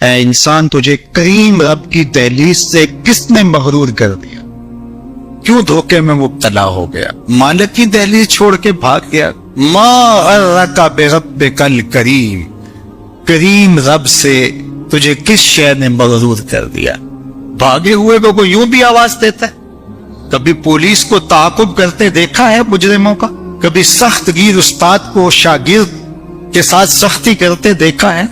اے انسان تجھے کریم رب کی دہلیز سے کس نے مغرور کر دیا؟ کیوں دھوکے میں مبتلا ہو گیا؟ مالک کی دہلیز چھوڑ کے بھاگ گیا۔ ما غرک بربک الکریم، کریم رب سے تجھے کس شے نے مغرور کر دیا؟ بھاگے ہوئے کو کوئی یوں بھی آواز دیتا ہے؟ کبھی پولیس کو تعاقب کرتے دیکھا ہے مجرموں کا؟ کبھی سخت گیر استاد کو شاگرد کے ساتھ سختی کرتے دیکھا ہے؟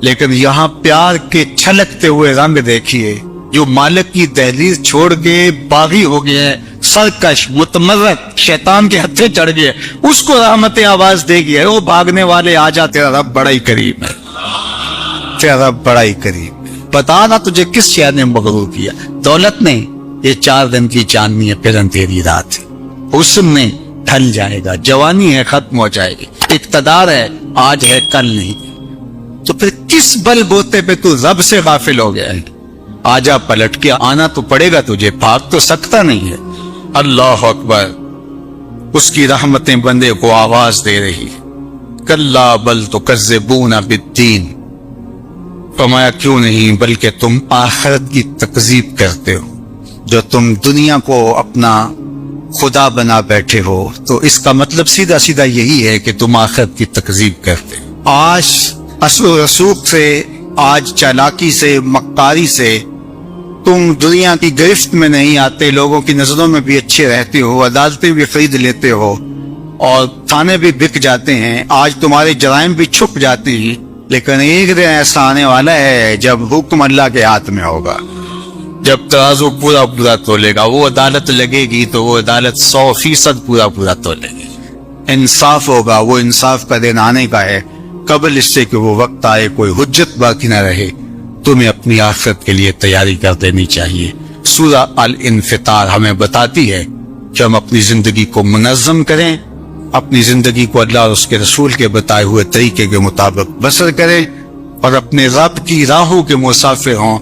لیکن یہاں پیار کے چھلکتے ہوئے رنگ دیکھیے، جو مالک کی دہلیز چھوڑ کے باغی ہو گیا ہے، سرکش متمرد شیطان کے ہتھے چڑھ گئے، اس کو رحمت آواز دے گیا، وہ بھاگنے والے آ جا، تیرا رب بڑا ہی کریم ہے، تیرا رب بڑا ہی کریم ہے۔ بتا نا تجھے کس شے نے مغرور کیا؟ دولت نے؟ یہ 4 دن کی چاندنی ہے، پھر اندھیری رات ہے، حسن نے ڈھل جائے گا، جوانی ہے ختم ہو جائے گی، اقتدار ہے آج ہے کل نہیں، تو پھر کس بل بوتے پہ تو رب سے غافل ہو گیا ہے؟ آجا پلٹ کے، آنا تو پڑے گا تجھے، بھاگ تو سکتا نہیں ہے۔ اللہ اکبر، اس کی رحمتیں بندے کو آواز دے رہی، کلا بل تکذبون بالدین، فرمایا کیوں نہیں، بلکہ تم آخرت کی تکذیب کرتے ہو۔ جو تم دنیا کو اپنا خدا بنا بیٹھے ہو تو اس کا مطلب سیدھا سیدھا یہی ہے کہ تم آخرت کی تکذیب کرتے ہو۔ آج اثر و رسوخ سے، آج چالاکی سے، مکاری سے تم دنیا کی گرفت میں نہیں آتے، لوگوں کی نظروں میں بھی اچھے رہتے ہو، عدالتیں بھی خرید لیتے ہو اور تھانے بھی بک جاتے ہیں، آج تمہارے جرائم بھی چھپ جاتے ہیں، لیکن ایک دن ایسا آنے والا ہے جب حکم اللہ کے ہاتھ میں ہوگا، جب ترازو پورا پورا تولے گا، وہ عدالت لگے گی تو وہ عدالت 100% پورا پورا تولے گی، انصاف ہوگا، وہ انصاف کا دن آنے کا ہے۔ قبل اس سے کہ وہ وقت آئے کوئی حجت باقی نہ رہے، تمہیں اپنی آخرت کے لیے تیاری کر دینی چاہیے۔ سورہ الانفطار ہمیں بتاتی ہے کہ ہم اپنی زندگی کو منظم کریں، اپنی زندگی کو اللہ اور اس کے رسول کے بتائے ہوئے طریقے کے مطابق بسر کریں اور اپنے رب کی راہوں کے مسافر ہوں۔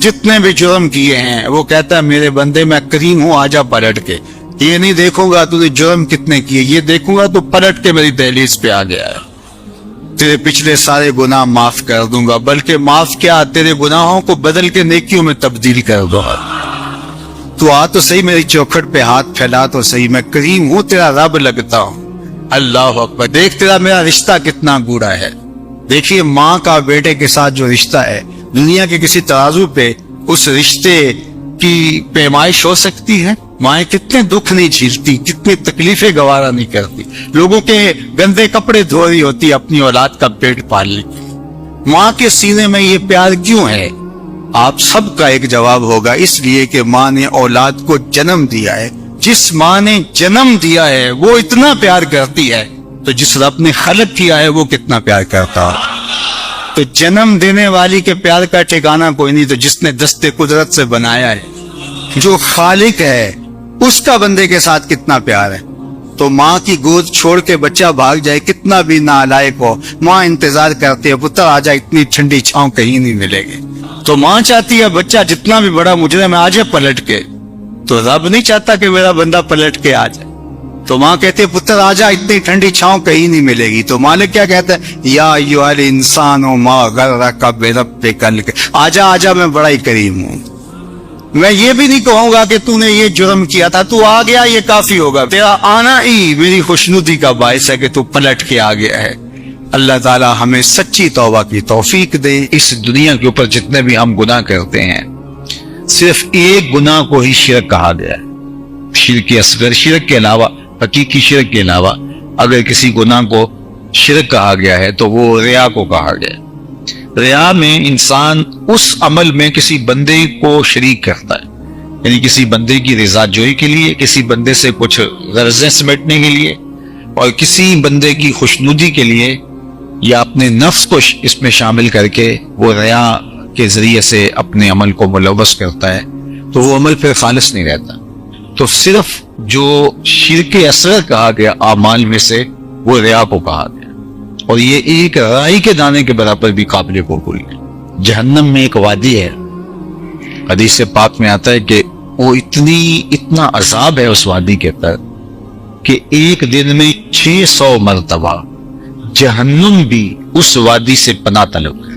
جتنے بھی جرم کیے ہیں وہ کہتا ہے میرے بندے میں کریم ہوں، آجا پلٹ کے، یہ نہیں دیکھوں گا تو نے جرم کتنے کیے، یہ دیکھوں گا تو پلٹ کے میری دہلیز پہ آ گیا ہے، تیرے پچھلے سارے گناہ معاف کر دوں گا، بلکہ معاف کیا، تیرے گناہوں کو بدل کے نیکیوں میں تبدیل کر دوں گا۔ تو آ تو صحیح، میری چوکھٹ پہ ہاتھ پھیلا تو صحیح، میں کریم ہوں، تیرا رب لگتا ہوں۔ اللہ اکبر، دیکھ تیرا میرا رشتہ کتنا گوڑا ہے۔ دیکھیے ماں کا بیٹے کے ساتھ جو رشتہ ہے، دنیا کے کسی ترازو پہ اس رشتے کی پیمائش ہو سکتی ہے؟ مائیں کتنے دکھ نہیں جھیلتی، کتنی تکلیفیں گوارا نہیں کرتی، لوگوں کے گندے کپڑے دھو رہی ہوتی اپنی اولاد کا پیٹ پالنے کی۔ ماں کے سینے میں یہ پیار کیوں ہے؟ آپ سب کا ایک جواب ہوگا، اس لیے کہ ماں نے اولاد کو جنم دیا ہے۔ جس ماں نے جنم دیا ہے وہ اتنا پیار کرتی ہے تو جس رب نے خلق کیا ہے وہ کتنا پیار کرتا ہے؟ تو جنم دینے والی کے پیار کا ٹھکانہ کوئی نہیں، تو جس نے دستے قدرت سے بنایا ہے، جو خالق ہے، اس کا بندے کے ساتھ کتنا پیار ہے۔ تو ماں کی گود چھوڑ کے بچہ بھاگ جائے، کتنا بھی نالائق ہو، ماں انتظار کرتی ہے، پتر آ جائے، اتنی ٹھنڈی چھاؤں کہیں نہیں ملے گی۔ تو ماں چاہتی ہے بچہ جتنا بھی بڑا مجرم ہے آ جائے پلٹ کے، تو رب نہیں چاہتا کہ میرا بندہ پلٹ کے آ جائے۔ تو ماں کہتے ہیں پتر آ جا، اتنی ٹھنڈی چھاؤں کہیں نہیں ملے گی۔ تو مالک کیا کہتا ہے، یا ایھا الانسان ما غرک بربک الکریم، آجا میں بڑا ہی کریم ہوں۔ میں یہ بھی نہیں کہوں گا کہ تو نے یہ جرم کیا تھا، تو آ گیا یہ کافی ہوگا، تیرا آنا ہی میری خوشنودی کا باعث ہے کہ تو پلٹ کے آ گیا ہے۔ اللہ تعالی ہمیں سچی توبہ کی توفیق دے۔ اس دنیا کے اوپر جتنے بھی ہم گناہ کرتے ہیں، صرف ایک گناہ کو ہی شرک کہا گیا ہے، شرک اصغر، شرک کے علاوہ، حقیقی شرک کے علاوہ اگر کسی گناہ کو شرک کہا گیا ہے تو وہ ریا کو کہا گیا ہے۔ ریا میں انسان اس عمل میں کسی بندے کو شریک کرتا ہے، یعنی کسی بندے کی رضا جوئی کے لیے، کسی بندے سے کچھ غرضیں سمیٹنے کے لیے، اور کسی بندے کی خوشنودی کے لیے، یا اپنے نفس کو اس میں شامل کر کے وہ ریا کے ذریعے سے اپنے عمل کو ملوث کرتا ہے، تو وہ عمل پھر خالص نہیں رہتا۔ تو صرف جو شرک اصغر کہا گیا اعمال میں سے، وہ ریا کو کہا گیا، اور یہ ایک رائی کے دانے کے برابر بھی قابل قبول ہے۔ جہنم میں ایک وادی ہے، حدیث پاک میں آتا ہے کہ وہ اتنا عذاب ہے اس وادی کے اندر کہ ایک دن میں 600 مرتبہ جہنم بھی اس وادی سے پناہ طلب ہے۔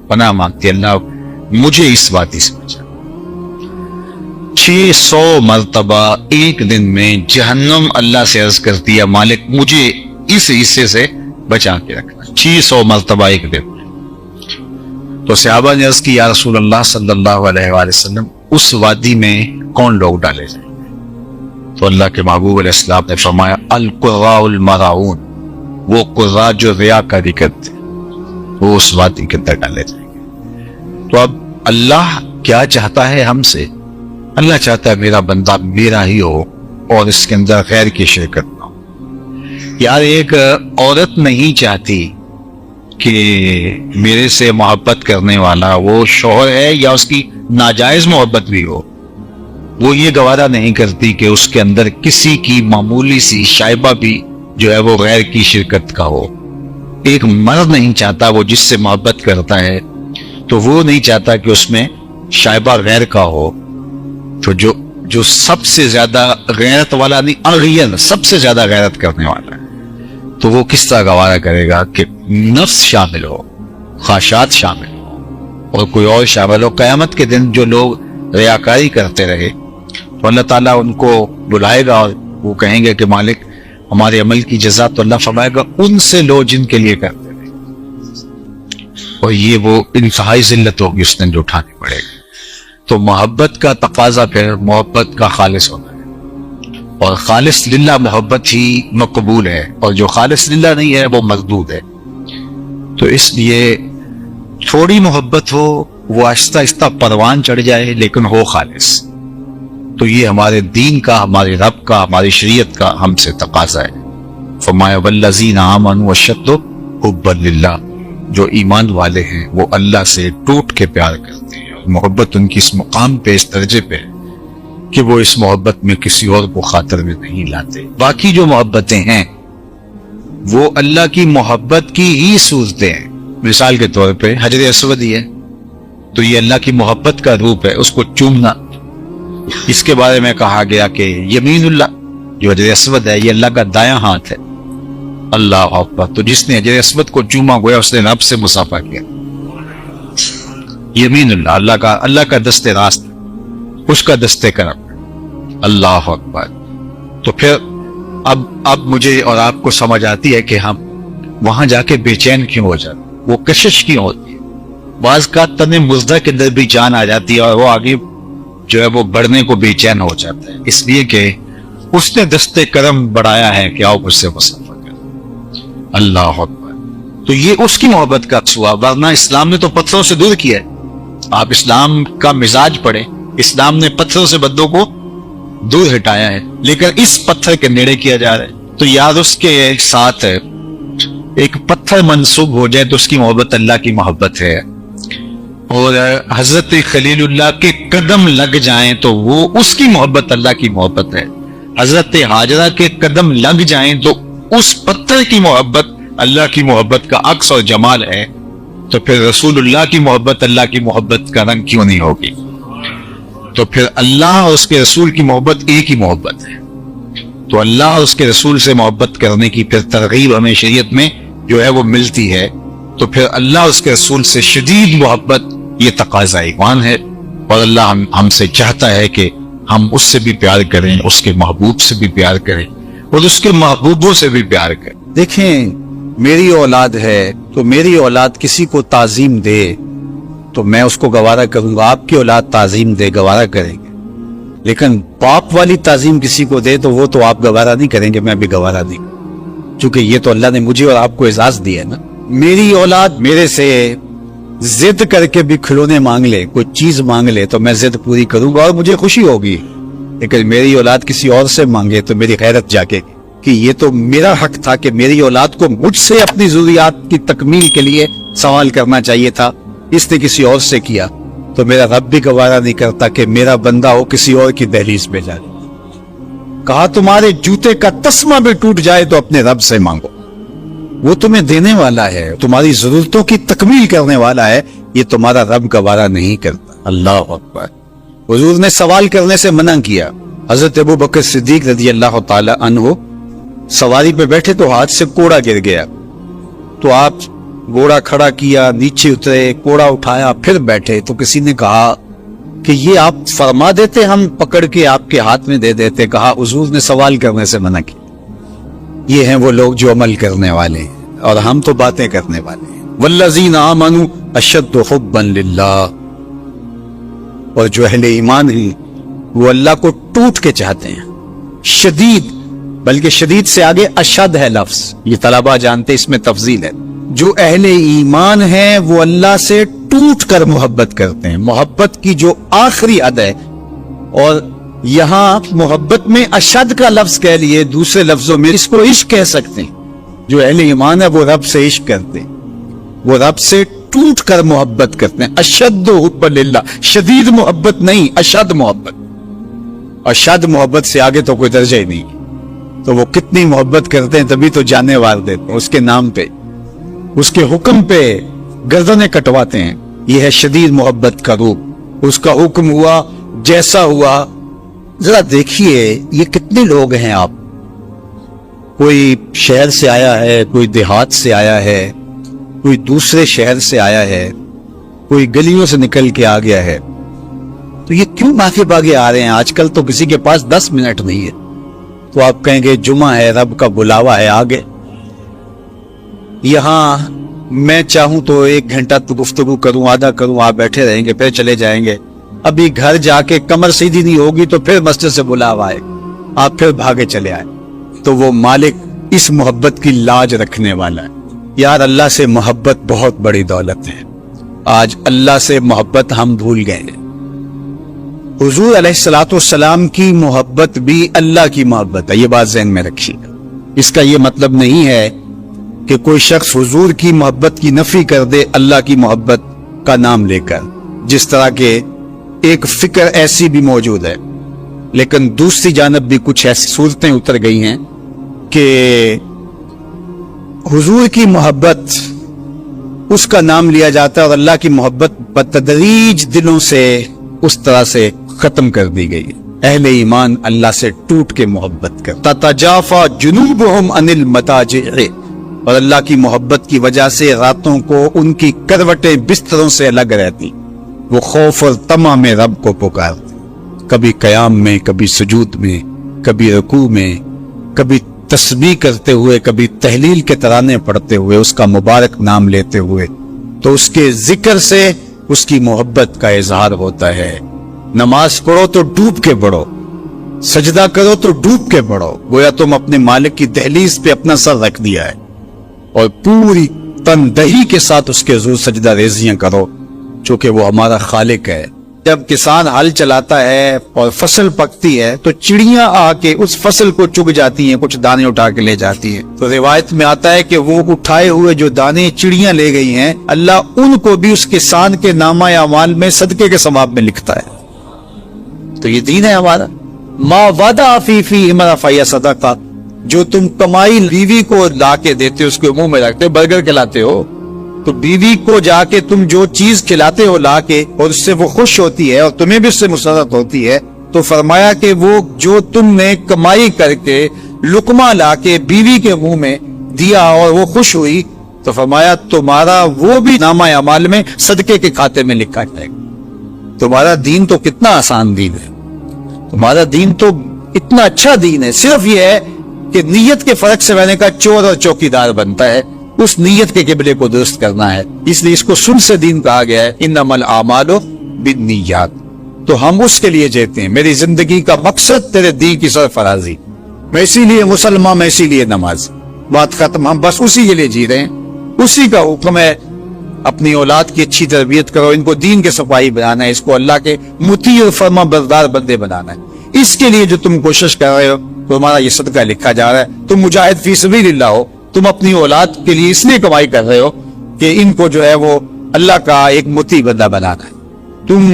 پناہ مانگتی ہے اللہ مجھے اس وادی سے بچا۔ 600 مرتبہ ایک دن میں جہنم اللہ سے عرض کرتی ہے مالک مجھے اس حصے سے بچا کے رکھنا، 600 مرتبہ ایک دن۔ تو صحابہ نے عرض کی یا رسول اللہ صلی اللہ علیہ وآلہ وسلم اس وادی میں کون لوگ ڈالے جائیں؟ تو اللہ کے محبوب علیہ السلام نے فرمایا القراء المراؤون، وہ قراء جو ریاکاری کرتے وہ اس وادی کے اندر ڈالے جائیں گے۔ تو اب اللہ کیا چاہتا ہے ہم سے؟ اللہ چاہتا ہے میرا بندہ میرا ہی ہو اور اس کے اندر غیر کی شرکت نہ ہو۔ یار ایک عورت نہیں چاہتی کہ میرے سے محبت کرنے والا وہ شوہر ہے یا اس کی ناجائز محبت بھی ہو، وہ یہ گوارا نہیں کرتی کہ اس کے اندر کسی کی معمولی سی شائبہ بھی جو ہے وہ غیر کی شرکت کا ہو۔ ایک مرد نہیں چاہتا، وہ جس سے محبت کرتا ہے تو وہ نہیں چاہتا کہ اس میں شائبہ غیر کا ہو۔ تو جو سب سے زیادہ غیرت والا نہیں اغیل سب سے زیادہ غیرت کرنے والا ہے تو وہ کس طرح گوارا کرے گا کہ نفس شامل ہو، خواہشات شامل ہو اور کوئی اور شامل ہو۔ قیامت کے دن جو لوگ ریاکاری کرتے رہے تو اللہ تعالیٰ ان کو بلائے گا اور وہ کہیں گے کہ مالک ہمارے عمل کی جزا، تو اللہ فرمائے گا ان سے لو جن کے لیے کرتے رہے، اور یہ وہ انتہائی ذلت ہوگی اس دن جو اٹھانی پڑے گی۔ تو محبت کا تقاضا پھر محبت کا خالص ہونا ہے، اور خالص للہ محبت ہی مقبول ہے، اور جو خالص للہ نہیں ہے وہ مردود ہے۔ تو اس لیے تھوڑی محبت ہو، وہ آہستہ آہستہ پروان چڑھ جائے، لیکن ہو خالص۔ تو یہ ہمارے دین کا، ہمارے رب کا، ہماری شریعت کا ہم سے تقاضا ہے۔ فرمایا والذین آمنوا اشد حبا للہ، جو ایمان والے ہیں وہ اللہ سے ٹوٹ کے پیار کرتے ہیں، اور محبت ان کی اس مقام پہ، اس درجے پہ کہ وہ اس محبت میں کسی اور کو خاطر میں نہیں لاتے۔ باقی جو محبتیں ہیں وہ اللہ کی محبت کی ہی صورتیں ہیں۔ مثال کے طور پہ حجر اسود ہی ہے تو یہ اللہ کی محبت کا روپ ہے، اس کو چومنا۔ اس کے بارے میں کہا گیا کہ یمین اللہ، جو حجر اسود ہے یہ اللہ کا دایاں ہاتھ ہے۔ اللہ اکبر، تو جس نے حجر اسود کو چوما گویا اس نے رب سے مصافحہ کیا۔ یمین اللہ، اللہ کا دست راست، اس کا دست کرم۔ اللہ اکبر۔ تو پھر اب مجھے اور آپ کو سمجھ آتی ہے کہ ہم وہاں جا کے بے چین کیوں ہو جاتے، وہ کشش کیوں ہوتی ہے۔ بعض کا تن مزدہ کے اندر بھی جان آ جاتی ہے اور وہ آگے جو ہے وہ بڑھنے کو بے چین ہو جاتا ہے، اس لیے کہ اس نے دست کرم بڑھایا ہے کہ آؤ مجھ سے مصافحہ کرو۔ اللہ اکبر۔ تو یہ اس کی محبت کا عکس ہوا، ورنہ اسلام نے تو پتھروں سے دور کیا ہے۔ آپ اسلام کا مزاج پڑھیں، اسلام نے پتھروں سے بندوں کو دور ہٹایا ہے، لیکن اس پتھر کے نیڑے کیا جا رہا ہے۔ تو یار اس کے ساتھ ایک پتھر منسوب ہو جائے تو اس کی محبت اللہ کی محبت ہے، اور حضرت خلیل اللہ کے قدم لگ جائیں تو وہ اس کی محبت اللہ کی محبت ہے، حضرت ہاجرہ کے قدم لگ جائیں تو اس پتھر کی محبت اللہ کی محبت کا عکس اور جمال ہے۔ تو پھر رسول اللہ کی محبت اللہ کی محبت کا رنگ کیوں نہیں ہوگی؟ تو پھر اللہ اور اس کے رسول کی محبت ایک ہی محبت ہے۔ تو اللہ اور اس کے رسول سے محبت کرنے کی پھر ترغیب ہمیں شریعت میں جو ہے وہ ملتی ہے۔ تو پھر اللہ اور اس کے رسول سے شدید محبت یہ تقاضا ایمان ہے، اور اللہ ہم سے چاہتا ہے کہ ہم اس سے بھی پیار کریں، اس کے محبوب سے بھی پیار کریں، اور اس کے محبوبوں سے بھی پیار کریں۔ دیکھیں، میری اولاد ہے تو میری اولاد کسی کو تعظیم دے تو میں اس کو گوارا کروں گا، آپ کی اولاد تعظیم دے گوارا کریں گے، لیکن باپ والی تعظیم کسی کو دے تو وہ تو آپ گوارا نہیں کریں گے، میں بھی گوارا نہیں کروں، چونکہ یہ تو اللہ نے مجھے اور آپ کو اعزاز دیا ہے نا۔ میری اولاد میرے سے ضد کر کے بھی کھلونے مانگ لے، کوئی چیز مانگ لے تو میں ضد پوری کروں گا اور مجھے خوشی ہوگی، لیکن میری اولاد کسی اور سے مانگے تو میری غیرت جاگے گی کہ یہ تو میرا حق تھا کہ میری اولاد کو مجھ سے اپنی ضروریات کی تکمیل کے لیے سوال کرنا چاہیے تھا، اس نے کسی اور سے کیا۔ تو میرا رب بھی گوارا نہیں کرتا کہ میرا بندہ ہو کسی اور کی دہلیز پہ جائے۔ کہا تمہارے جوتے کا تسمہ بھی ٹوٹ جائے تو اپنے رب سے مانگو، وہ تمہیں دینے والا ہے، تمہاری ضرورتوں کی تکمیل کرنے والا ہے، یہ تمہارا رب گوارا نہیں کرتا۔ اللہ اکبر۔ حضور نے سوال کرنے سے منع کیا۔ حضرت ابو بکر صدیق رضی اللہ تعالی عنہ سواری پہ بیٹھے تو ہاتھ سے کوڑا گر گیا، تو آپ گھوڑا کھڑا کیا، نیچے اترے، کوڑا اٹھایا، پھر بیٹھے، تو کسی نے کہا کہ یہ آپ فرما دیتے، ہم پکڑ کے آپ کے ہاتھ میں دے دیتے. کہا حضور نے سوال کرنے سے منع کیا. یہ ہیں وہ لوگ جو عمل کرنے والے ہیں، اور ہم تو باتیں کرنے والے ہیں. والذین آمنوا اشد حبا للہ، اور جو اہل ایمان ہیں وہ اللہ کو ٹوٹ کے چاہتے ہیں. شدید، بلکہ شدید سے آگے اشد ہے لفظ، یہ طلبہ جانتے، اس میں تفضیل ہے. جو اہل ایمان ہیں وہ اللہ سے ٹوٹ کر محبت کرتے ہیں، محبت کی جو آخری حد ہے. اور یہاں محبت میں اشد کا لفظ کہہ لیے، دوسرے لفظوں میں اس کو عشق کہہ سکتے ہیں. جو اہل ایمان ہے وہ رب سے عشق کرتے ہیں، وہ رب سے ٹوٹ کر محبت کرتے ہیں. اشد حب للہ، شدید محبت نہیں، اشد محبت. اشد محبت سے آگے تو کوئی درجہ ہی نہیں. تو وہ کتنی محبت کرتے ہیں، تبھی تو جانے وار دیتے ہیں اس کے نام پہ، اس کے حکم پہ گردنیں کٹواتے ہیں. یہ ہے شدید محبت کا روپ. اس کا حکم ہوا جیسا ہوا. ذرا دیکھیے یہ کتنے لوگ ہیں. آپ کوئی شہر سے آیا ہے، کوئی دیہات سے آیا ہے، کوئی دوسرے شہر سے آیا ہے، کوئی گلیوں سے نکل کے آ گیا ہے. تو یہ کیوں بھاگے بھاگے آ رہے ہیں؟ آج کل تو کسی کے پاس 10 منٹ نہیں ہے. تو آپ کہیں گے جمعہ ہے، رب کا بلاوا ہے، آگے. یہاں میں چاہوں تو 1 گھنٹہ تو گفتگو کروں، آدھا کروں، آپ بیٹھے رہیں گے، پھر چلے جائیں گے. ابھی گھر جا کے کمر سیدھی نہیں ہوگی تو پھر مسجد سے بلاوا آئے، آپ پھر بھاگے چلے آئے. تو وہ مالک اس محبت کی لاج رکھنے والا ہے. یار اللہ سے محبت بہت بڑی دولت ہے. آج اللہ سے محبت ہم بھول گئے. حضور علیہ الصلوۃ والسلام کی محبت بھی اللہ کی محبت ہے، یہ بات ذہن میں رکھیے. اس کا یہ مطلب نہیں ہے کہ کوئی شخص حضور کی محبت کی نفی کر دے اللہ کی محبت کا نام لے کر، جس طرح کے ایک فکر ایسی بھی موجود ہے. لیکن دوسری جانب بھی کچھ ایسی صورتیں اتر گئی ہیں کہ حضور کی محبت اس کا نام لیا جاتا ہے اور اللہ کی محبت بتدریج دلوں سے اس طرح سے ختم کر دی گئی. اہل ایمان اللہ سے ٹوٹ کے محبت کرتا. تتجافا جنوبہم عن المضاجع، اور اللہ کی محبت کی وجہ سے راتوں کو ان کی کروٹیں بستروں سے الگ رہتی. وہ خوف اور طمع میں رب کو پکارتے، کبھی قیام میں، کبھی سجود میں، کبھی رکوع میں، کبھی تسبیح کرتے ہوئے، کبھی تہلیل کے ترانے پڑھتے ہوئے، اس کا مبارک نام لیتے ہوئے. تو اس کے ذکر سے اس کی محبت کا اظہار ہوتا ہے. نماز پڑھو تو ڈوب کے پڑھو، سجدہ کرو تو ڈوب کے پڑھو، گویا تم اپنے مالک کی دہلیز پہ اپنا سر رکھ دیا ہے، اور پوری تندہی کے ساتھ اس کے حضور سجدہ ریزیاں کرو، چونکہ وہ ہمارا خالق ہے. جب کسان ہل چلاتا ہے اور فصل پکتی ہے تو چڑیاں آ کے اس فصل کو چگ جاتی ہیں، کچھ دانے اٹھا کے لے جاتی ہیں. تو روایت میں آتا ہے کہ وہ اٹھائے ہوئے جو دانے چڑیاں لے گئی ہیں، اللہ ان کو بھی اس کسان کے نامہ اعمال میں صدقے کے ثواب میں لکھتا ہے. تو یہ دین ہے ہمارا. ما وعدہ فی امرا صدقہ، جو تم کمائی بیوی کو لا کے دیتے، اس کو منہ میں رکھتے، برگر کھلاتے ہو، تو بیوی کو جا کے تم جو چیز کھلاتے ہو لا کے، اور اس سے وہ خوش ہوتی ہے اور تمہیں بھی اس سے مسرت ہوتی ہے، تو فرمایا کہ وہ جو تم نے کمائی کر کے لقمہ لا کے بیوی کے منہ میں دیا اور وہ خوش ہوئی، تو فرمایا تمہارا وہ بھی نامہ اعمال میں صدقے کے کھاتے میں لکھا جائے گا. تمہارا دین تو کتنا آسان دین ہے، تمہارا دین تو اتنا اچھا دین ہے. صرف یہ ہے کہ نیت کے فرق سے میں نے کہا چور اور چوکیدار بنتا ہے، اس نیت کے قبلے کو درست کرنا ہے. اس لیے اس کو سن سے دین کہا گیا ہے، انما الاعمال بالنیات. تو ہم اس کے لیے جیتے ہیں. میری زندگی کا مقصد تیرے دین کی سرفرازی، میں اسی لیے مسلمان، میں اسی لیے نماز، بات ختم. ہم بس اسی کے لیے جی رہے ہیں. اسی کا حکم ہے اپنی اولاد کی اچھی تربیت کرو، ان کو دین کے صفائی بنانا ہے، اس کو اللہ کے مطیع اور فرما بردار بندے بنانا ہے. اس کے لیے جو تم کوشش کر رہے ہو تو ہمارا یہ صدقہ لکھا جا رہا ہے. تم مجاہد فی سبیل اللہ ہو، تم اپنی اولاد کے لیے اس لیے کمائی کر رہے ہو کہ ان کو جو ہے وہ اللہ کا ایک مطیع بندہ بنانا ہے. تم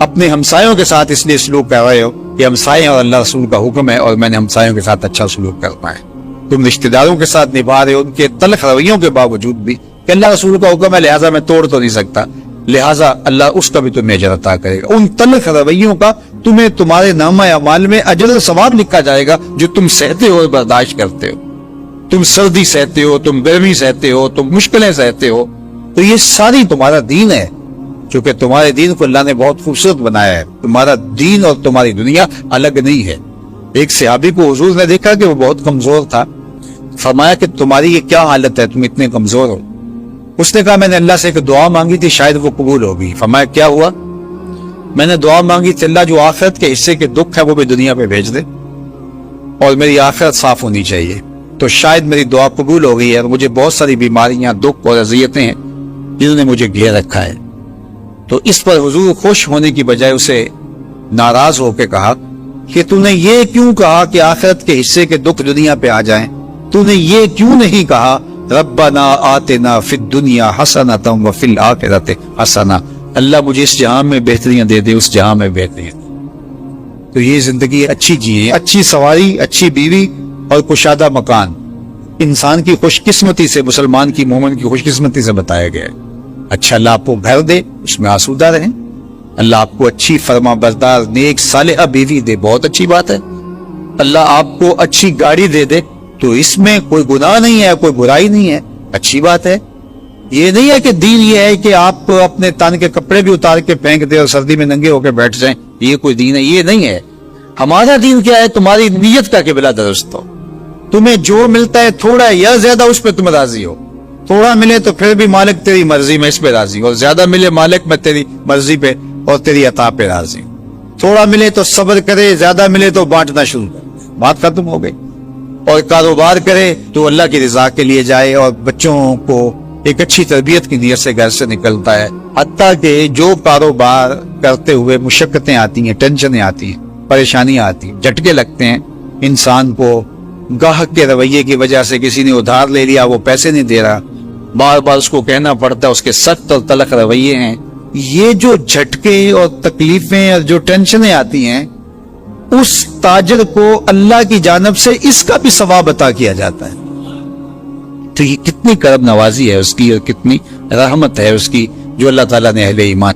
اپنے ہمسایوں کے ساتھ اس لیے سلوک کر رہے ہو کہ ہمسائے اور اللہ رسول کا حکم ہے اور میں نے ہمسایوں کے ساتھ اچھا سلوک کرنا ہے. تم رشتہ داروں کے ساتھ نبھا رہے ہو ان کے تلخ رویوں کے باوجود بھی کہ اللہ رسول کا حکم ہے لہٰذا میں توڑ تو نہیں سکتا، لہٰذا اللہ اس کا بھی تمہیں اجر عطا کرے گا. ان تلخ رویوں کا تمہیں تمہارے نامہ اعمال میں اجر و ثواب لکھا جائے گا جو تم سہتے ہو اور برداشت کرتے ہو. تم سردی سہتے ہو، تم گرمی سہتے ہو، تم مشکلیں سہتے ہو، تو یہ ساری تمہارا دین ہے. چونکہ تمہارے دین کو اللہ نے بہت خوبصورت بنایا ہے. تمہارا دین اور تمہاری دنیا الگ نہیں ہے. ایک صحابی کو حضور نے دیکھا کہ وہ بہت کمزور تھا. فرمایا کہ تمہاری یہ کیا حالت ہے، تم اتنے کمزور ہو؟ اس نے کہا میں نے اللہ سے ایک دعا مانگی تھی، شاید وہ قبول ہوگی. فرمایا کیا ہوا؟ میں نے دعا مانگی تھی اللہ جو آخرت کے حصے کے دکھ ہے وہ بھی دنیا پہ بھیج دے، اور میری آخرت صاف ہونی چاہیے. تو شاید میری دعا قبول ہو گئی ہے، اور مجھے بہت ساری بیماریاں، دکھ اور اذیتیں ہیں جنہوں نے مجھے گھیر رکھا ہے. تو اس پر حضور خوش ہونے کی بجائے اسے ناراض ہو کے کہا کہ تو نے یہ کیوں کہا کہ آخرت کے حصے کے دکھ دنیا پہ آ جائیں؟ تو نے یہ کیوں نہیں کہا ربنا آتنا فی الدنیا حسنۃ وفی الآخرۃ حسنہ، اللہ مجھے اس جہاں میں بہتریاں دے دے، اس جہاں میں بہتریاں. تو یہ زندگی اچھی جیے، اچھی سواری، اچھی بیوی اور کشادہ مکان انسان کی خوش قسمتی سے، مسلمان کی، مومن کی خوش قسمتی سے بتایا گیا ہے. اچھا اللہ آپ کو گھر دے، اس میں آسودہ رہیں. اللہ آپ کو اچھی فرما بردار نیک صالحہ بیوی دے، بہت اچھی بات ہے. اللہ آپ کو اچھی گاڑی دے دے تو اس میں کوئی گناہ نہیں ہے، کوئی برائی نہیں ہے، اچھی بات ہے. یہ نہیں ہے کہ دین یہ ہے کہ آپ اپنے تن کے کپڑے بھی اتار کے پھینک دے اور سردی میں ننگے ہو کے بیٹھ جائیں، یہ کوئی دین ہے؟ یہ نہیں ہے. ہمارا دین کیا ہے؟ تمہاری نیت کا قبلہ درست ہو. تمہیں جو ملتا ہے تھوڑا یا زیادہ اس پہ تم راضی ہو. تھوڑا ملے تو پھر بھی مالک تیری مرضی میں اس پہ راضی، اور زیادہ ملے مالک میں تیری مرضی پہ اور تیری عطا پہ راضی. تھوڑا ملے تو صبر کرے، زیادہ ملے تو بانٹنا شروع کر، بات ختم ہو گئی. اور کاروبار کرے تو اللہ کی رضا کے لیے جائے، اور بچوں کو ایک اچھی تربیت کی نیت سے گھر سے نکلتا ہے. حتیٰ کہ جو کاروبار کرتے ہوئے مشقتیں آتی ہیں، ٹینشنیں آتی ہیں، پریشانیاں آتی ہیں، جھٹکے لگتے ہیں انسان کو، گاہک کے رویے کی وجہ سے کسی نے ادھار لے لیا، وہ پیسے نہیں دے رہا، بار بار اس کو کہنا پڑتا ہے، اس کے سخت اور تلخ رویے ہیں. یہ جو جھٹکے اور تکلیفیں اور جو ٹینشنیں آتی ہیں، اس تاجر کو اللہ کی جانب سے اس کا بھی ثواب عطا کیا جاتا ہے. تو یہ کتنی کرم نوازی ہے اس کی، اور کتنی رحمت ہے اس کی جو اللہ تعالیٰ نے اہل ایمان